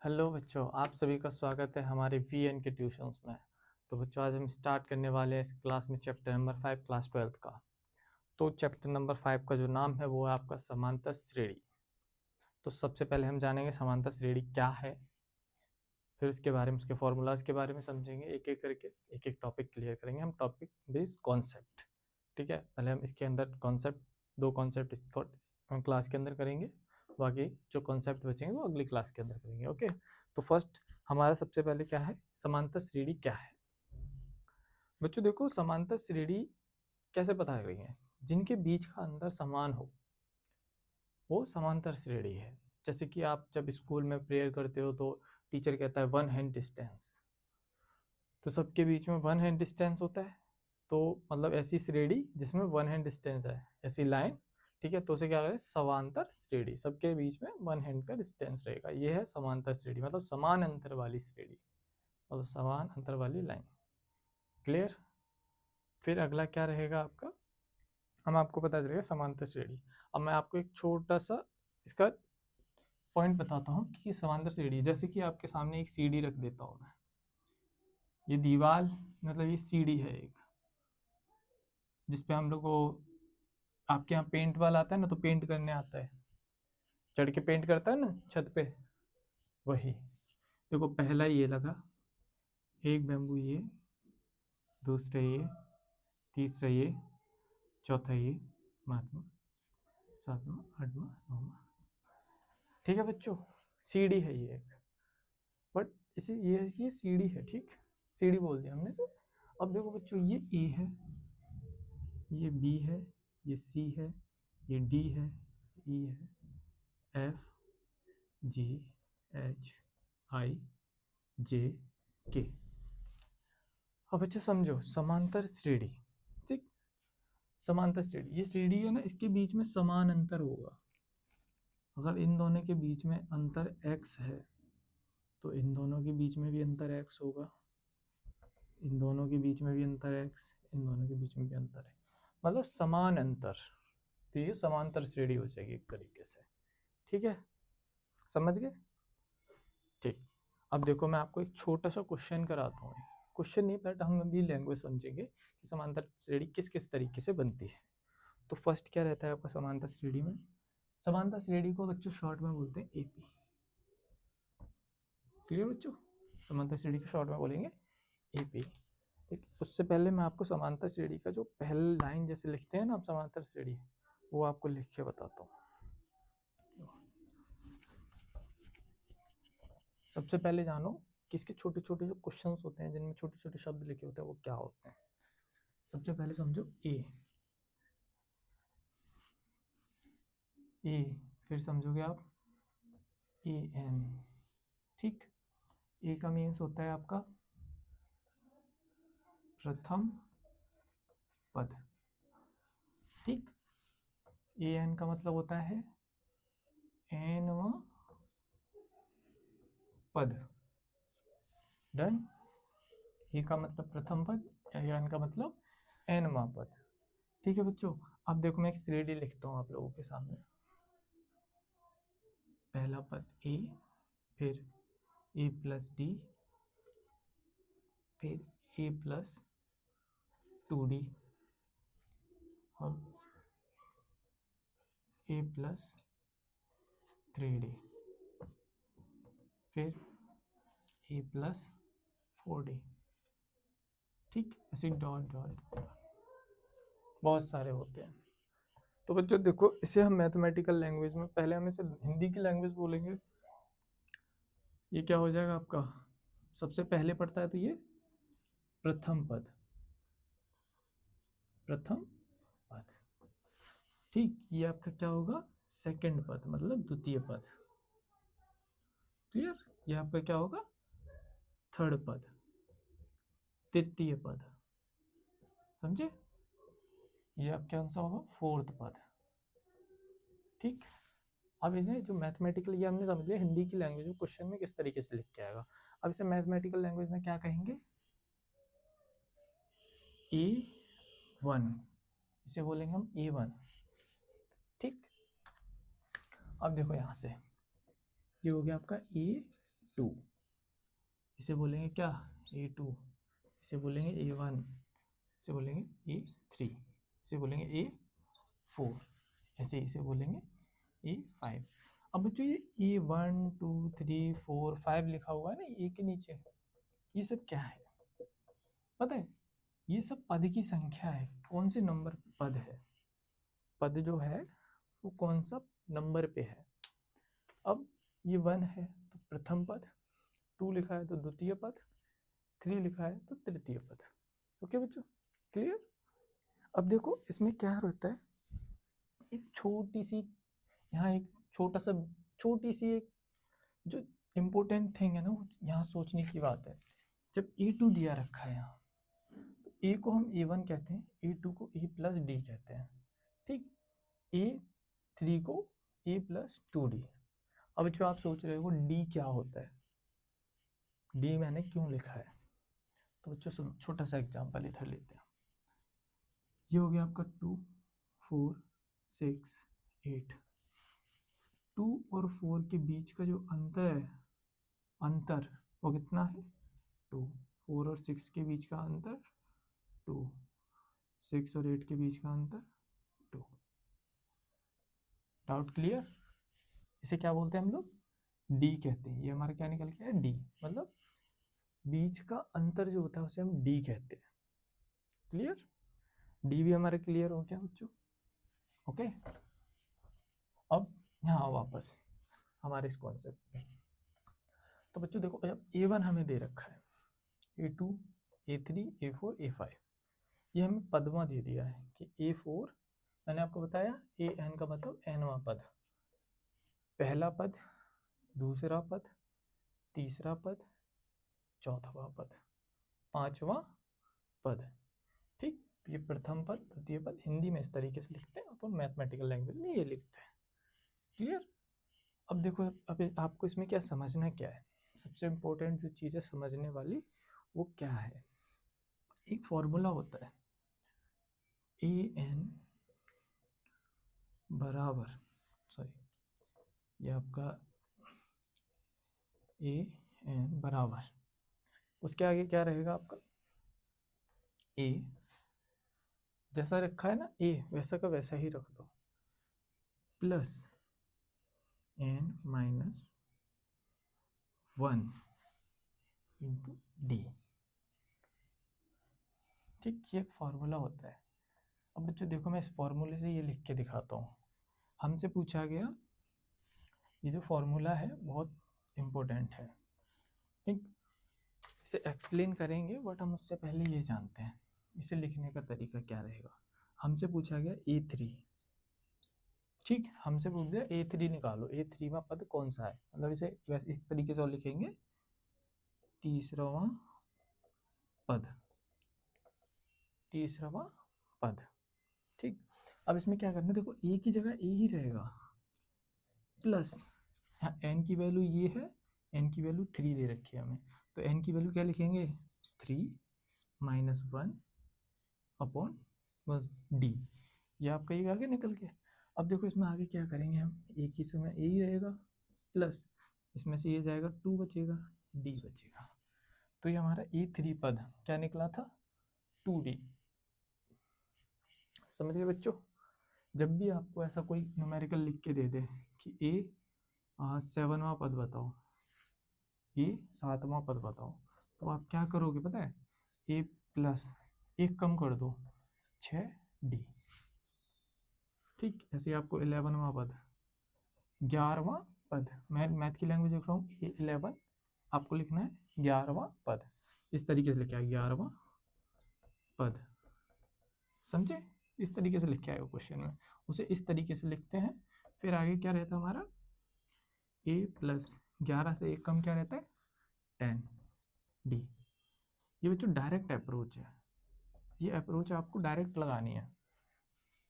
Hello बच्चों, आप सभी का स्वागत है हमारे वीएन के ट्यूशन्स में। तो बच्चों, आज हम स्टार्ट करने वाले हैं इस क्लास में चैप्टर नंबर 5 क्लास 12 का। तो चैप्टर नंबर 5 का जो नाम है वो है आपका समांतर श्रेणी। तो सबसे पहले हम जानेंगे समांतर श्रेणी क्या है, फिर उसके बारे में, उसके फॉर्मूलाज के बारे में समझेंगे, एक एक करके एक एक टॉपिक क्लियर करेंगे हम, टॉपिक बेस्ड कॉन्सेप्ट। ठीक है, पहले हम इसके अंदर कॉन्सेप्ट, दो कॉन्सेप्ट इसको हम क्लास के अंदर करेंगे, बाकी जो कॉन्सेप्ट बचेंगे वो अगली क्लास के अंदर करेंगे। ओके, तो फर्स्ट हमारा सबसे पहले क्या है, समांतर श्रेणी क्या है। बच्चों देखो, समांतर श्रेणी कैसे पता करेंगे, जिनके बीच का अंतर समान हो वो समांतर श्रेणी है। जैसे कि आप जब स्कूल में प्रेयर करते हो तो टीचर कहता है 1 हैंड डिस्टेंस, तो सबके बीच में 1 हैंड डिस्टेंस होता है, तो मतलब ऐसी श्रेणी जिसमें 1 हैंड डिस्टेंस है, ऐसी लाइन। ठीक है, तो उसे क्या करें, समांतर श्रेणी, सबके बीच में 1 हैंड का डिस्टेंस रहेगा, ये है समांतर श्रेणी, मतलब समान अंतर वाली श्रेणी, मतलब समान अंतर वाली लाइन। क्लियर। फिर अगला क्या रहेगा आपका, हम आपको पता चलेगा समांतर श्रेणी। अब मैं आपको एक छोटा सा इसका पॉइंट बताता हूँ कि समांतर श्रेणी, जैसे कि आपके सामने एक सीढ़ी रख देता हूँ मैं, ये दीवार मतलब ये सीढ़ी है एक, जिसपे हम लोग को, आपके यहाँ पेंट वाला आता है ना, तो पेंट करने आता है, चढ़ के पेंट करता है ना छत पे, वही। देखो पहला ये लगा, एक बैम्बू ये, दूसरा ये, तीसरा ये, चौथा ये, पांचवा, सातवां, आठवां, नौवां। ठीक है बच्चों, सीढ़ी है ये एक, बट इसे ये सीढ़ी है, ठीक, सीढ़ी बोल दिया हमने से। अब देखो बच्चों, ये ए है, ये बी है, ये सी है, ये डी है, ई है, एफ, जी, एच, आई, जे, के। अब बच्चों समझो, समांतर श्रेणी, ठीक, समांतर श्रेणी, ये श्रेणी है ना, इसके बीच में समान अंतर होगा। अगर इन दोनों के बीच में अंतर x है तो इन दोनों के बीच में भी अंतर x होगा, इन दोनों के बीच में भी अंतर x, इन दोनों के बीच में भी अंतर है, मतलब समान अंतर। तो ये समांतर श्रेणी हो जाएगी एक तरीके से। ठीक है, समझ गए। ठीक, अब देखो मैं आपको एक छोटा सा क्वेश्चन कराता हूँ, क्वेश्चन नहीं, बट हम अभी लैंग्वेज समझेंगे कि समांतर श्रेणी किस किस तरीके से बनती है। तो फर्स्ट क्या रहता है आपका समांतर श्रेणी में, समांतर श्रेणी को बच्चों शॉर्ट में बोलते हैं एपी। क्लियर बच्चों, समांतर श्रेणी को शॉर्ट में बोलेंगे एपी। ठीक, उससे पहले मैं आपको समांतर श्रेणी का जो पहली लाइन जैसे लिखते हैं ना हम समांतर श्रेणी, वो आपको लिख के बताता हूँ। सबसे पहले जानो कि इसके छोटे छोटे जो क्वेश्चंस होते हैं जिनमें छोटे छोटे शब्द लिखे होते हैं वो क्या होते हैं। सबसे पहले समझो ए, फिर समझोगे आप ए एन। ठीक, ए का मीन्स होता है आपका प्रथम पद। ठीक, ए एन का मतलब होता है एनवा पद। डन। ए का मतलब प्रथम पद, एन का मतलब एनवा पद। ठीक है बच्चों, अब देखो मैं एक श्रेणी लिखता हूँ आप लोगों के सामने। पहला पद ए, फिर ए प्लस डी, फिर ए प्लस 2d, और ए प्लस 3d, फिर ए प्लस 4d। ठीक, ऐसे डॉट डॉट बहुत सारे होते हैं। तो बच्चों देखो, इसे हम मैथमेटिकल लैंग्वेज में, पहले हम इसे हिंदी की लैंग्वेज बोलेंगे। ये क्या हो जाएगा आपका, सबसे पहले पढ़ता है तो ये प्रथम पद, प्रथम पद। ठीक, ये आपका क्या होगा, सेकंड पद मतलब द्वितीय पद। क्लियर, ये आपका क्या होगा, थर्ड पद, तृतीय पद। समझे, ये आपका आंसर होगा फोर्थ पद। ठीक, अब इसे जो मैथमेटिकल, ये हमने समझ लिया हिंदी की लैंग्वेज में क्वेश्चन में किस तरीके से लिख के आएगा। अब इसे मैथमेटिकल लैंग्वेज में क्या कहेंगे, A1, इसे बोलेंगे हम A1। ठीक, अब देखो यहाँ से ये हो गया आपका A 2, इसे बोलेंगे क्या A2, इसे बोलेंगे A1, इसे बोलेंगे A3, इसे बोलेंगे A4, ऐसे इसे बोलेंगे A5। अब बच्चों ये A1 2 3 4 5 लिखा हुआ है ना ए के नीचे, ये सब क्या है पता है? ये सब पद की संख्या है। कौन से नंबर पद है? पद जो है वो कौन सा नंबर पे है? अब ये 1 है तो प्रथम पद, 2 लिखा है तो द्वितीय पद, 3 लिखा है तो तृतीय पद। ओके बच्चों, क्लियर? अब देखो इसमें क्या रहता है, एक छोटी सी यहाँ एक छोटी सी एक जो इम्पोर्टेंट थिंग है ना, वो यहाँ सोचने की बात है। जब A2 दिया रखा है यहाँ, तो A को हम A1 कहते हैं, A2 को A प्लस डी कहते हैं, ठीक? A3 को A प्लस 2D। अब जो आप सोच रहे हो D क्या होता है, D मैंने क्यों लिखा है? तो बच्चों सुनो, छोटा सा एग्जाम्पल इधर लेते हैं। ये हो गया आपका 2 4 6 8। 2 और 4 के बीच का जो अंतर वो कितना है? 2। 4 और 6 के बीच का अंतर 2, 6 और 8 के बीच का अंतर 2। Doubt clear? इसे क्या बोलते हैं हम लोग? डी कहते हैं। ये हमारा क्या निकल के है? डी, मतलब बीच का अंतर जो होता है उसे हम डी कहते हैं। क्लियर? डी भी हमारे क्लियर हो गया बच्चों? ओके, अब यहाँ वापस हमारे इस कॉन्सेप्ट में। तो बच्चों देखो, जब A1 हमें दे रखा है, A2 A3 A4 A5, ये हमें पदमा दे दिया है कि A4, मैंने आपको बताया AN का मतलब nवां पद, पहला पद, दूसरा पद, तीसरा पद, चौथवा पद, पांचवा पद, ठीक? ये प्रथम पद, द्वितीय पद, हिंदी में इस तरीके से लिखते हैं, अपन मैथमेटिकल लैंग्वेज में ये लिखते हैं। क्लियर? अब देखो, अब आपको इसमें क्या समझना क्या है? सबसे इम्पोर्टेंट जो चीज़ है समझने वाली वो क्या है? एक फॉर्मूला होता है AN बराबर, ये आपका AN बराबर, उसके आगे क्या रहेगा आपका? A जैसा रखा है ना, A वैसा का वैसा ही रख दो, plus N minus 1 into D, ठीक? ये एक फॉर्मूला होता है। अब बच्चों देखो, मैं इस फॉर्मूले से ये लिख के दिखाता हूँ। हमसे पूछा गया, ये जो फॉर्मूला है बहुत इम्पोर्टेंट है, ठीक? इसे एक्सप्लेन करेंगे, बट हम उससे पहले ये जानते हैं इसे लिखने का तरीका क्या रहेगा। हमसे पूछा गया A3, ठीक? हमसे पूछ दिया A3 निकालो, A3वां पद कौन सा है, मतलब इसे वैसे इस तरीके से और लिखेंगे, तीसरावां पद, तीसरावां पद, ठीक? अब इसमें क्या करना है, देखो A की जगह A ही रहेगा, प्लस यहाँ N की वैल्यू ये है, N की वैल्यू 3 दे रखी है हमें, तो N की वैल्यू क्या लिखेंगे? 3 माइनस 1 अपॉन डी, ये आपका ये आगे निकल के। अब देखो इसमें आगे क्या करेंगे हम, एक ही समय ए ही रहेगा, प्लस इसमें से ये जाएगा 2 बचेगा, डी बचेगा। तो ये हमारा A3 पद क्या निकला था? 2D। समझ गए बच्चों? जब भी आपको ऐसा कोई न्यूमेरिकल लिख के दे दे कि A 7वां पद बताओ, A 7वां पद बताओ, तो आप क्या करोगे पता है? A प्लस 1 कम कर दो, 6D, ठीक? ऐसे आपको 11वां पद, 11वां पद, मैं मैथ की लैंग्वेज लिख रहा हूँ, A11, आपको लिखना है 11वां पद, इस तरीके से लिखा है 11वां पद, समझे? इस तरीके से लिखा है क्वेश्चन में, उसे इस तरीके से लिखते हैं। फिर आगे क्या रहता है हमारा? A प्लस 11 से 1 कम क्या रहता है? 10D। ये बच्चों डायरेक्ट अप्रोच है, ये अप्रोच आपको डायरेक्ट लगानी है,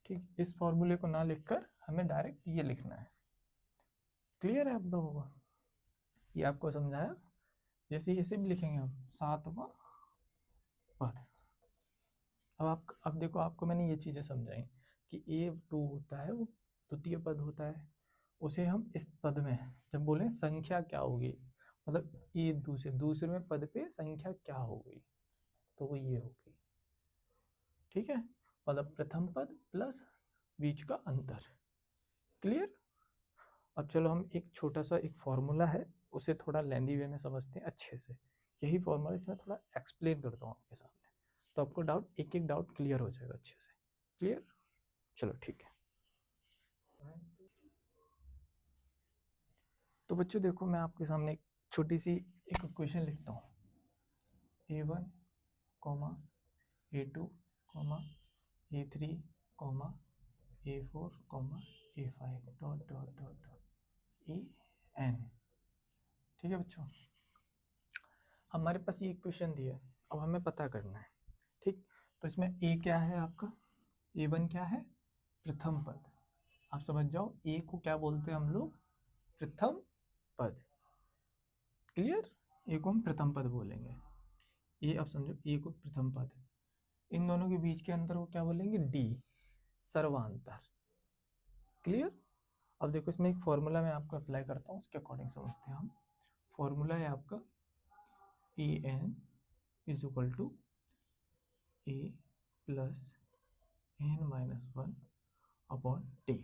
ठीक? इस फॉर्मूले को ना लिखकर हमें डायरेक्ट ये लिखना है। क्लियर है आप लोगों को? ये आपको समझाया। जैसे इसे भी लिखेंगे हम 7वां पद। अब देखो, आपको मैंने ये चीज़ें समझाई कि A2 होता है वो द्वितीय पद होता है, उसे हम इस पद में जब बोलें संख्या क्या होगी, मतलब ये दूसरे में पद पे संख्या क्या हो गई, तो वो ये होगी। ठीक है, मतलब प्रथम पद प्लस बीच का अंतर। क्लियर। अब चलो हम एक छोटा सा एक फॉर्मूला है, उसे थोड़ा लेंदी वे में समझते हैं अच्छे से। यही फॉर्मूला इसमें थोड़ा एक्सप्लेन करता हूँ आपके सामने, तो आपको डाउट एक एक डाउट क्लियर हो जाएगा अच्छे से। क्लियर, चलो ठीक है। तो बच्चों देखो, मैं आपके सामने एक छोटी सी एक क्वेश्चन लिखता हूँ। A1, A2, A3, A4, A5 dot dot dot dot EN। ठीक है बच्चों, हमारे पास ये क्वेश्चन दिया है, अब हमें पता करना है। ठीक, तो इसमें A क्या है आपका, A1 क्या है, प्रथम पद। आप समझ जाओ A को क्या बोलते हैं हम लोग, प्रथम पद। क्लियर, A को हम प्रथम पद बोलेंगे। ये आप समझो A को प्रथम पद, इन दोनों के बीच के अंतर को क्या बोलेंगे, D, सर्वांतर। क्लियर। अब देखो इसमें एक फॉर्मूला मैं आपको अप्लाई करता हूँ, उसके अकॉर्डिंग समझते हैं हम। फॉर्मूला है आपका AN is equal to A plus N-1 upon T।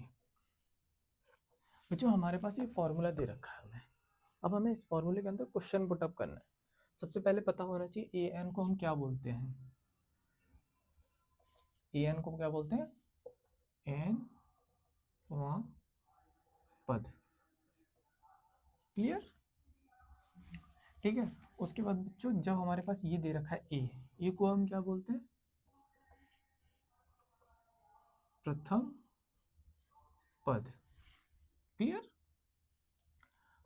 बच्चों हमारे पास ये फॉर्मूला दे रखा है हमें, अब हमें इस फॉर्मूले के अंदर क्वेश्चन पुटअप करना है। सबसे पहले पता होना चाहिए AN को हम क्या बोलते हैं, AN को क्या बोलते हैं, N-वां पद। क्लियर। ठीक है, उसके बाद बच्चों जब हमारे पास ये दे रखा है ए को हम क्या बोलते हैं, प्रथम पद। क्लियर।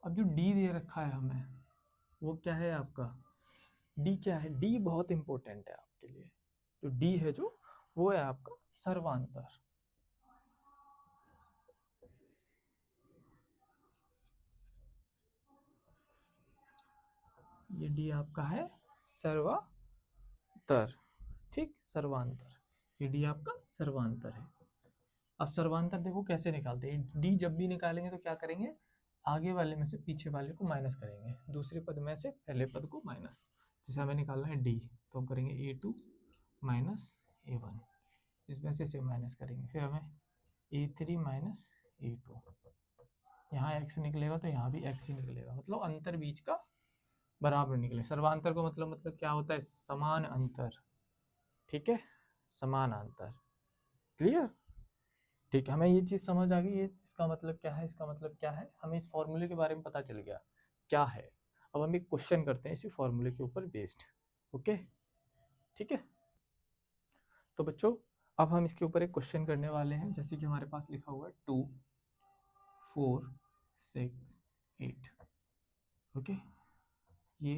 अब जो डी दे रखा है हमें, वो क्या है आपका, डी क्या है, डी बहुत इंपॉर्टेंट है आपके लिए। जो डी है जो, वो है आपका सर्वांतर। ये डी आपका है सर्वांतर। ठीक, सर्वांतर, ये डी आपका सर्वांतर है। अब सर्वांतर देखो कैसे निकालते हैं, डी जब भी निकालेंगे तो क्या करेंगे, आगे वाले में से पीछे वाले को माइनस करेंगे, दूसरे पद में से पहले पद को माइनस। जैसे हमें निकालना है डी, तो हम करेंगे A2 माइनस A1, इसमें से इसे माइनस करेंगे, फिर हमें A3 माइनस A2, यहाँ x निकलेगा तो यहाँ भी x ही निकलेगा, मतलब अंतर बीच का बराबर निकले। सर्वांतर को मतलब क्या होता है, समान अंतर। ठीक है, समान अंतर। क्लियर। ठीक है, हमें ये चीज़ समझ आ गई, ये इसका मतलब क्या है, इसका मतलब क्या है, हमें इस फॉर्मूले के बारे में पता चल गया क्या है। अब हम एक क्वेश्चन करते हैं इसी फॉर्मूले के ऊपर बेस्ड। ओके, ठीक है। तो बच्चों अब हम इसके ऊपर एक क्वेश्चन करने वाले हैं, जैसे कि हमारे पास लिखा हुआ है 2, 4, 6, 8। ओके, ये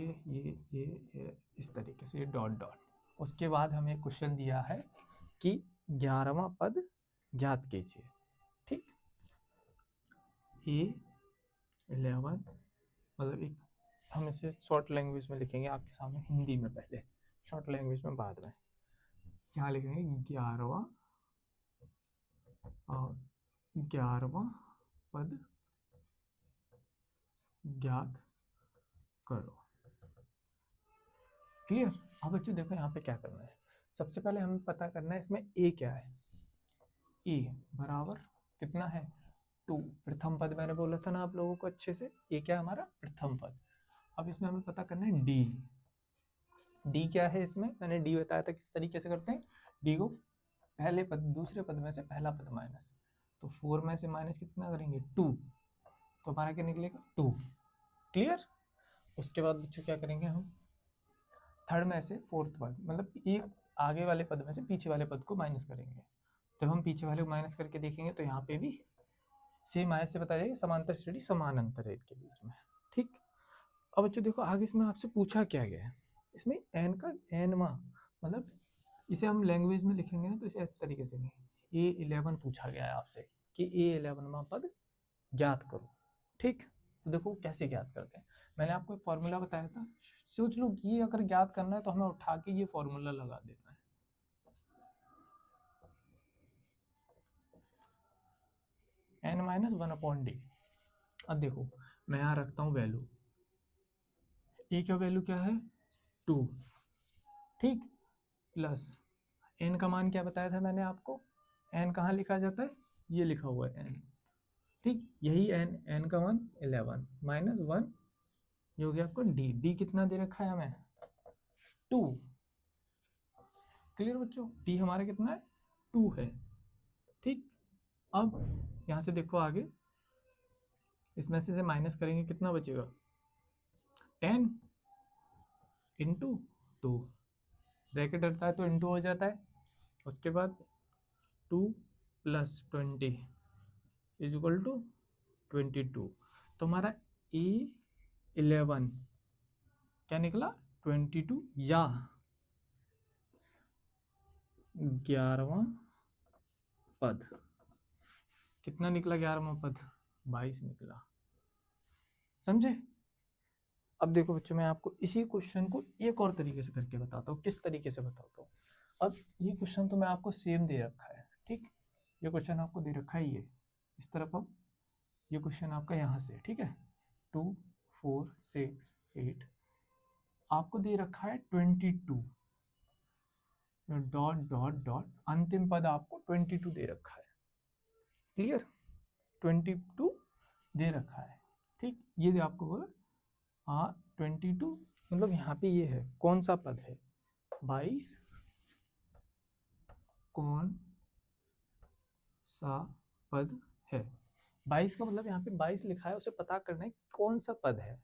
इस तरीके से डॉट डॉट। उसके बाद हमें क्वेश्चन दिया है कि 11वां पद ज्ञात कीजिए। ठीक, A11, मतलब एक हम इसे शॉर्ट लैंग्वेज में लिखेंगे आपके सामने, हिंदी में पहले, शॉर्ट लैंग्वेज में बाद में। क्या लिखेंगे, 11वां और 11वां पद ज्ञात करो। क्लियर। अब बच्चों देखो यहाँ पे क्या करना है, सबसे पहले हमें पता करना है इसमें ए क्या है। ए बराबर कितना है, 2, प्रथम पद मैंने बोला था ना आप लोगों को अच्छे से, ए क्या हमारा प्रथम पद। अब इसमें हमें पता करना है डी, डी क्या है, इसमें मैंने डी बताया था किस तरीके से करते हैं, डी को पहले पद दूसरे पद में से पहला पद माइनस, तो 4 में से माइनस कितना करेंगे 2, तो हमारा क्या निकलेगा 2। क्लियर। उसके बाद बच्चों क्या करेंगे हम, थर्ड में से फोर्थ पद, मतलब एक आगे वाले पद में से पीछे वाले पद को माइनस करेंगे। जब हम पीछे वाले को माइनस करके देखेंगे तो यहाँ पे भी सेम आयत से बताया जाएगा, समांतर श्रेणी समान अंतर है इनके बीच में। ठीक। अब बच्चों देखो आगे इसमें आपसे पूछा क्या गया है, इसमें एन का एनवा, मतलब इसे हम लैंग्वेज में लिखेंगे ना तो इसे इस तरीके से नहीं, A11 पूछा गया है आपसे कि A11वां पद ज्ञात करो। ठीक, तो देखो कैसे ज्ञात करते हैं, मैंने आपको एक फॉर्मूला बताया था, सोच लो कि अगर ज्ञात करना है तो हमें उठा के ये फॉर्मूला लगा देना है। N-1/D। अब देखो मैं यहाँ रखता हूँ वैल्यू ए का वैल्यू क्या है 2, ठीक, प्लस एन का मान क्या बताया था मैंने आपको, एन कहाँ लिखा जाता है, ये लिखा हुआ है एन, ठीक, यही एन, एन का मान 11 माइनस 1, ये हो गया आपको डी, डी कितना दे रखा है हमें 2, क्लियर बच्चों, डी हमारा कितना है 2 है, ठीक। अब यहाँ से देखो आगे, इसमें से माइनस करेंगे कितना बचेगा 10 इंटू 2, ब्रैकेट हटता है तो इंटू हो जाता है, उसके बाद 2 प्लस 20 इज इक्वल टू 22, तो हमारा E11 क्या निकला 22 या 11वां पद, कितना निकला 11वां पद 22 निकला, समझे। अब देखो बच्चों मैं आपको इसी क्वेश्चन को एक और तरीके से करके बताता हूँ, किस तरीके से बताता हूँ। अब ये क्वेश्चन तो मैं आपको सेम दे रखा है, ठीक, ये क्वेश्चन आपको दे रखा है, ये इस तरफ, अब ये क्वेश्चन आपका यहाँ से, ठीक है, 2 4 6 8 आपको दे रखा है 22 डॉट डॉट डॉट, अंतिम पद आपको 22 दे रखा है, क्लियर, 22 दे रखा है, ठीक, ये आपको बोला हाँ 22, मतलब यहाँ पे ये है कौन सा पद है 22, कौन सा पद है, 22 का मतलब यहाँ पे 22 लिखा है, उसे पता करना है कौन सा पद है,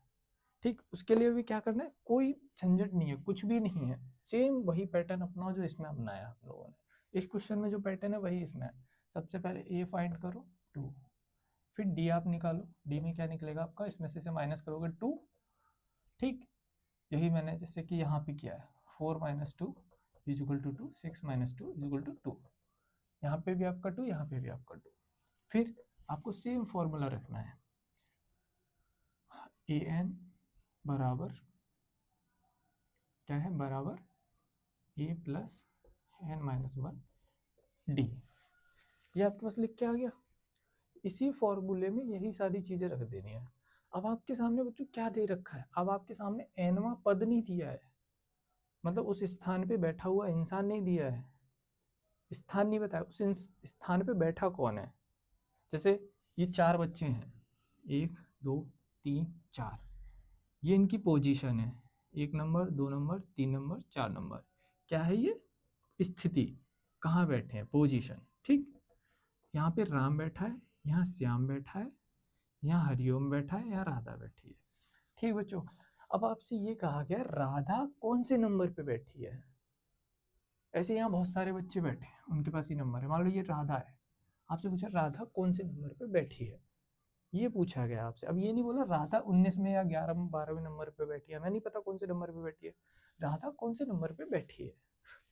ठीक, उसके लिए भी क्या करना है, कोई झंझट नहीं है, कुछ भी नहीं है, सेम वही पैटर्न अपनाओ जो इसमें अपनाया आप लोगों ने, इस क्वेश्चन में जो पैटर्न है वही इसमें है। सबसे पहले ए फाइंड करो 2, फिर डी आप निकालो, डी में क्या निकलेगा आपका, इसमें से माइनस करोगे 2, ठीक, यही मैंने जैसे कि यहाँ पे किया है 4 minus 2 is equal to 2, 6 minus 2 is equal to 2, यहाँ पे भी आपका 2, यहाँ पे भी आपका 2, फिर आपको सेम फॉर्मूला रखना है, ए एन बराबर क्या है, बराबर ए प्लस एन माइनस 1 डी, ये आपके पास लिख के आ गया, इसी फॉर्मूले में यही सारी चीजें रख देनी है। अब आपके सामने बच्चों क्या दे रखा है, अब आपके सामने एनवा पद नहीं दिया है, मतलब उस स्थान पे बैठा हुआ इंसान नहीं दिया है, स्थान नहीं बताया, उस स्थान पे बैठा कौन है, जैसे ये 4 बच्चे हैं, 1 2 3 4, ये इनकी पोजीशन है, 1 नंबर 2 नंबर 3 नंबर 4 नंबर, क्या है ये स्थिति, कहाँ बैठे हैं, पोजीशन, ठीक, यहाँ पे राम बैठा है, यहाँ श्याम बैठा है, यहाँ हरिओम बैठा है, यहाँ राधा बैठी है, ठीक बच्चों। अब आपसे ये कहा गया राधा कौन से नंबर पे बैठी है, ऐसे यहाँ बहुत सारे बच्चे बैठे हैं, उनके पास ही नंबर है, मान लो ये राधा है, आपसे पूछा राधा कौन से नंबर पे बैठी है, ये पूछा गया आपसे। अब ये नहीं बोला राधा 19 में या 11 में 12वें नंबर पे बैठी है, हमें नहीं पता कौन से नंबर पे बैठी है, राधा कौन से नंबर पे बैठी है,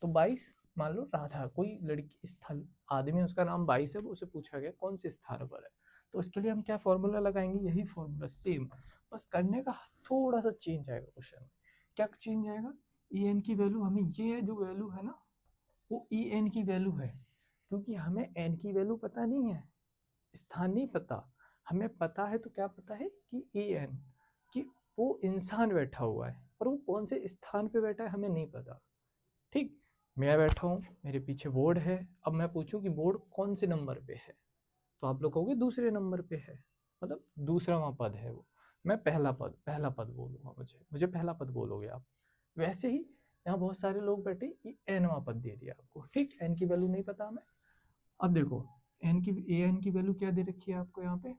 तो 22 मान लो राधा कोई लड़की स्थल आदमी उसका नाम 22 है, वो उसे पूछा गया कौन से स्थान पर है, तो उसके लिए हम क्या फॉर्मूला लगाएंगे, यही फॉर्मूला सेम, बस करने का थोड़ा सा चेंज आएगा क्वेश्चन में, क्या चेंज आएगा, ई एन की वैल्यू हमें ये जो वैल्यू है ना वो ई एन की वैल्यू है, क्योंकि हमें एन की वैल्यू पता नहीं है, स्थान नहीं पता, हमें पता है तो क्या पता है कि ए एन, कि वो इंसान बैठा हुआ है, और वो कौन से स्थान पे बैठा है हमें नहीं पता, ठीक, मैं बैठा हूँ, मेरे पीछे बोर्ड है, अब मैं पूछूं कि बोर्ड कौन से नंबर पे है, तो आप लोग कहोगे दूसरे नंबर पे है, मतलब दूसरा पद है वो, मैं पहला पद बोलूंगा, मुझे पहला पद बोलोगे आप, वैसे ही यहाँ बहुत सारे लोग बैठे, एनवा पद दे दिया आपको, ठीक, एन की वैल्यू नहीं पता हमें। अब देखो एन की ए एन की वैल्यू क्या दे रखी है आपको, यहाँ पे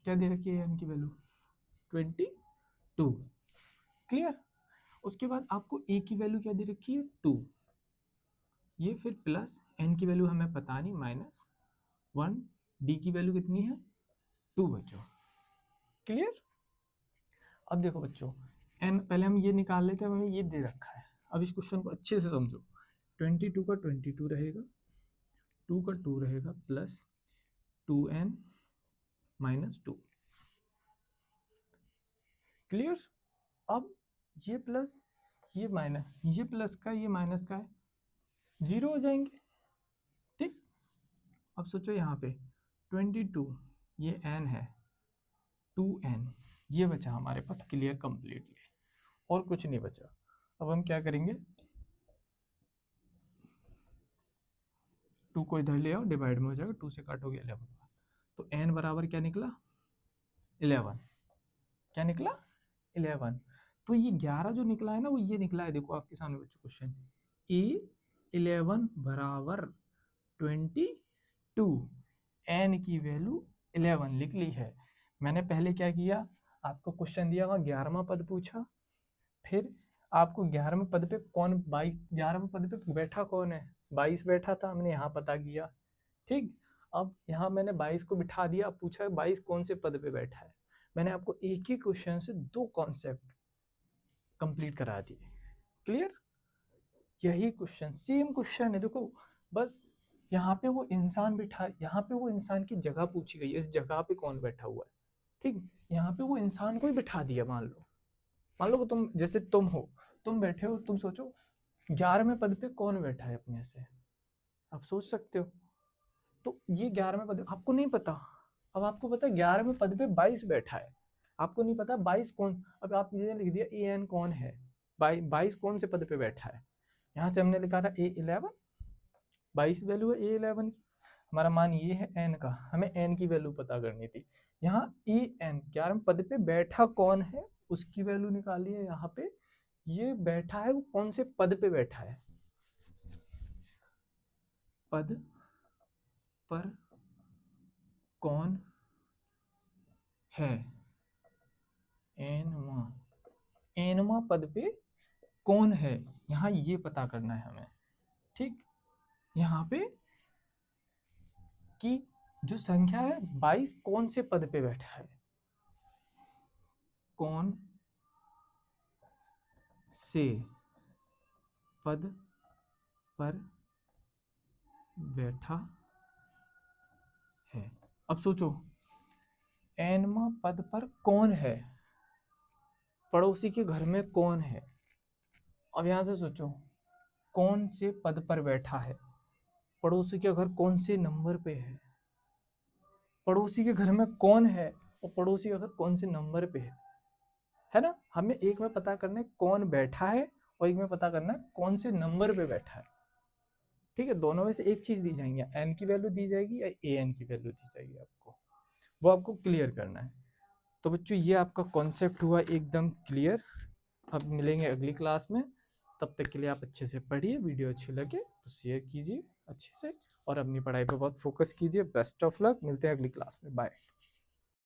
क्या दे रखी है एन की वैल्यू 22, क्लियर, उसके बाद आपको ए की वैल्यू क्या दे रखी है 2, ये फिर प्लस एन की वैल्यू हमें पता नहीं -1, डी की वैल्यू कितनी है 2 बच्चों, क्लियर। अब देखो बच्चों एन पहले हम ये निकाल लेते हैं, हमें ये दे रखा है, अब इस क्वेश्चन को अच्छे से समझो, 22 का 22 रहेगा, 2 का 2 रहेगा, प्लस 2n -2, क्लियर। अब ये प्लस ये माइनस, ये प्लस का ये माइनस का है, 0 हो जाएंगे, ठीक। अब सोचो यहाँ पे 22 ये n है, 2n ये बचा हमारे पास क्लियर कंप्लीटली, और कुछ नहीं बचा। अब हम क्या करेंगे, 2 को इधर ले आओ, डिवाइड में हो जाएगा, 2 से काटोगे 11, तो n बराबर क्या निकला 11, क्या निकला 11। तो ये 11 जो निकला है ना वो ये निकला है, देखो आपके सामने बच्चों क्वेश्चन, A11 बराबर 22, n की वैल्यू 11 लिख ली है। मैंने पहले क्या किया, आपको क्वेश्चन दिया हुआ 11वां पद पूछा, फिर आपको 11वें पद पे कौन 11वें पद पे बैठा कौन है, 22 बैठा था, हमने यहाँ पता किया। ठीक, अब यहाँ मैंने 22 को बिठा दिया, पूछा 22 कौन से पद पे बैठा है। मैंने आपको एक ही क्वेश्चन से 2 कॉन्सेप्ट कंप्लीट करा दिए। क्लियर, यही क्वेश्चन सेम क्वेश्चन है, देखो बस यहाँ पे वो इंसान बिठा, यहाँ पे वो इंसान की जगह पूछी गई है, इस जगह पे कौन बैठा हुआ है। ठीक, यहाँ पे वो इंसान को ही बिठा दिया। मान लो तुम, जैसे तुम हो, तुम बैठे हो, तुम सोचो 11वें पद पे कौन बैठा है अपने से, आप सोच सकते हो। तो ये 11वें पद आपको नहीं पता, अब आपको पता है 11वें पद पे 22 बैठा है, आपको नहीं पता 22 कौन। अब आप ये लिख दिया an कौन है, 22 कौन से पद पे बैठा है। यहाँ से हमने लिखा था A11, 22 वैल्यू है A11 की, हमारा मान ये है n का, हमें n की वैल्यू पता करनी थी। यहाँ an 11वें पद पे बैठा कौन है उसकी वैल्यू निकाली है। यहाँ पे ये बैठा है, वो कौन से पद पे बैठा है, पद पर कौन है, एनवा पद पे कौन है, यहाँ ये पता करना है हमें। ठीक, यहाँ पे कि जो संख्या है 22 कौन से पद पे बैठा है, कौन से पद पर बैठा है। अब सोचो एनवा पद पर कौन है, पड़ोसी के घर में कौन है। अब यहां से सोचो कौन से पद पर बैठा है, पड़ोसी के घर कौन से नंबर पे है, पड़ोसी के घर में कौन है और पड़ोसी का घर कौन से नंबर पे है ना। हमें एक में पता करना है कौन बैठा है और एक में पता करना है कौन से नंबर पे बैठा है। ठीक है, दोनों में से एक चीज दी जाएगी, एन की वैल्यू दी जाएगी या ए एन की वैल्यू दी जाएगी, आपको वो आपको क्लियर करना है। तो बच्चों ये आपका कॉन्सेप्ट हुआ एकदम क्लियर। अब मिलेंगे अगली क्लास में, तब तक के लिए आप अच्छे से पढ़िए, वीडियो अच्छी लगे तो शेयर कीजिए अच्छे से और अपनी पढ़ाई पर बहुत फोकस कीजिए। बेस्ट ऑफ लक, मिलते हैं अगली क्लास में, बाय।